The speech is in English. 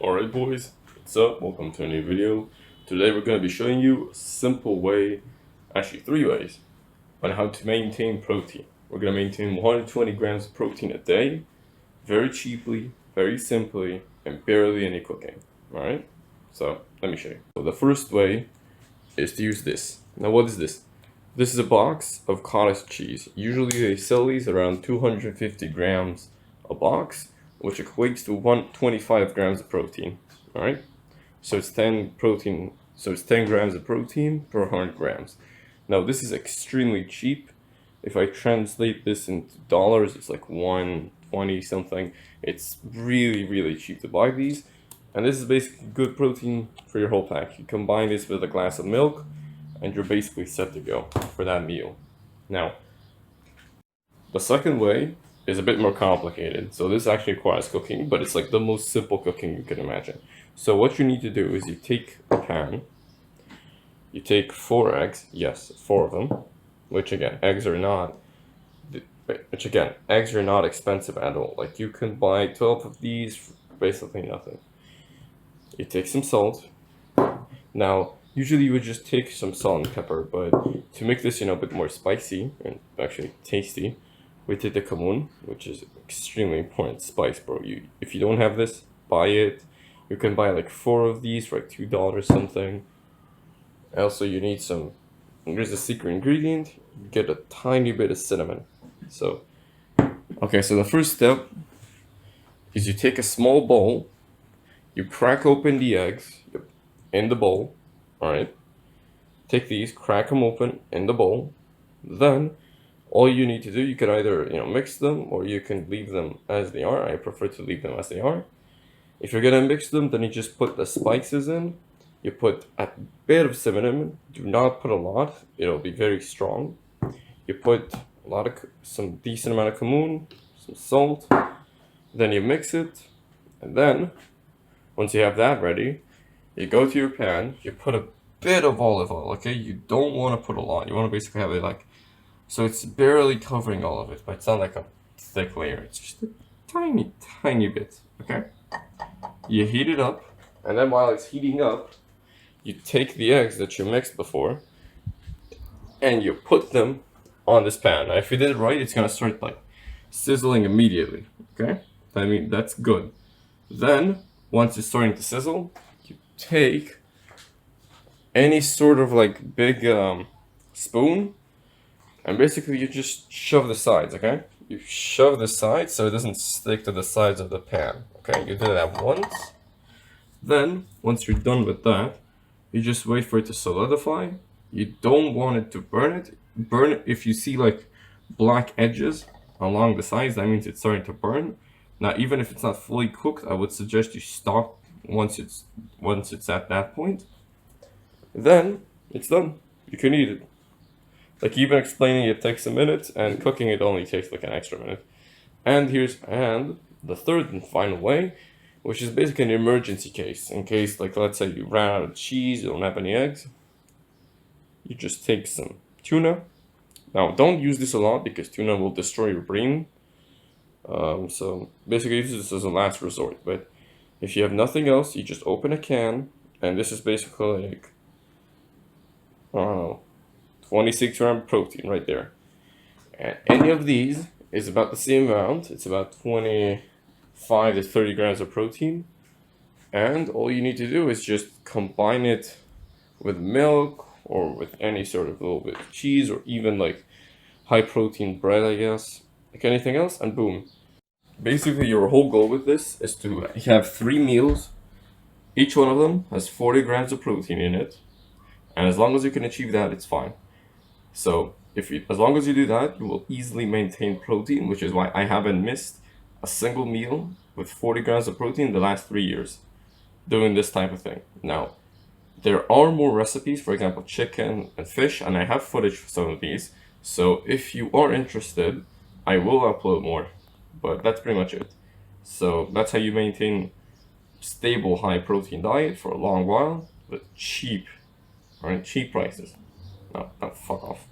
Alright boys, what's up? Welcome to a new video. Today we're going to be showing you a simple way, actually 3 ways, on how to maintain protein. We're going to maintain 120 grams of protein a day, very cheaply, very simply, and barely any cooking. Alright, so let me show you. So the first way is to use this. Now what is this? This is a box of cottage cheese. Usually they sell these around 250 grams a box, which equates to 125 grams of protein. All right, so it's 10 grams of protein per 100 grams. Now this is extremely cheap. If I translate this into dollars, it's like 120 something. It's really cheap to buy these, and this is basically good protein for your whole pack. You combine this with a glass of milk and you're basically set to go for that meal. Now the second way is a bit more complicated. So this actually requires cooking, but it's like the most simple cooking you can imagine. So what you need to do is you take a pan, you take 4 eggs, yes, 4 of them, which again, eggs are not expensive at all. Like you can buy 12 of these for basically nothing. You take some salt. Now, usually you would just take some salt and pepper, but to make this, a bit more spicy and actually tasty, we take the cumin, which is extremely important spice, bro. If you don't have this, buy it. You can buy like 4 of these for like $2 something. Also, you need here's the secret ingredient. You get a tiny bit of cinnamon. So the first step is you take a small bowl, you crack open the eggs in the bowl, alright? Take these, crack them open in the bowl, then all you need to do, you can either mix them or you can leave them as they are. I prefer to leave them as they are. If you're gonna mix them, then you just put the spices in. You put a bit of cinnamon. Do not put a lot. It'll be very strong. You put some decent amount of cumin, some salt. Then you mix it, and then once you have that ready, you go to your pan. You put a bit of olive oil. Okay, you don't want to put a lot. You want to basically have it like. So it's barely covering all of it, but it's not like a thick layer. It's just a tiny bit, okay? You heat it up, and then while it's heating up, you take the eggs that you mixed before, and you put them on this pan. Now, if you did it right, it's gonna start like sizzling immediately, okay? I mean, that's good. Then, once it's starting to sizzle, you take any sort of like big spoon, and basically you just shove the sides, okay? You shove the sides so it doesn't stick to the sides of the pan, okay? You do that once. Then, once you're done with that, you just wait for it to solidify. You don't want it to burn it. Burn it if you see like black edges along the sides, that means it's starting to burn. Now, even if it's not fully cooked, I would suggest you stop once it's at that point. Then, it's done. You can eat it. Like even explaining it takes a minute, and cooking it only takes like an extra minute. And the third and final way, which is basically an emergency case. In case, like let's say you ran out of cheese, you don't have any eggs, you just take some tuna. Now don't use this a lot because tuna will destroy your brain. So basically use this as a last resort. But if you have nothing else, you just open a can, and this is basically like, I don't know, 26 grams protein right there. And any of these is about the same amount. It's about 25 to 30 grams of protein. And all you need to do is just combine it with milk or with any sort of little bit of cheese or even like high protein bread, I guess. Like anything else, and boom. Basically, your whole goal with this is to have 3 meals. Each one of them has 40 grams of protein in it. And as long as you can achieve that, it's fine. So as long as you do that, you will easily maintain protein, which is why I haven't missed a single meal with 40 grams of protein in the last 3 years doing this type of thing. Now, there are more recipes, for example, chicken and fish, and I have footage for some of these. So if you are interested, I will upload more, but that's pretty much it. So that's how you maintain stable high protein diet for a long while with cheap prices. No, fuck off.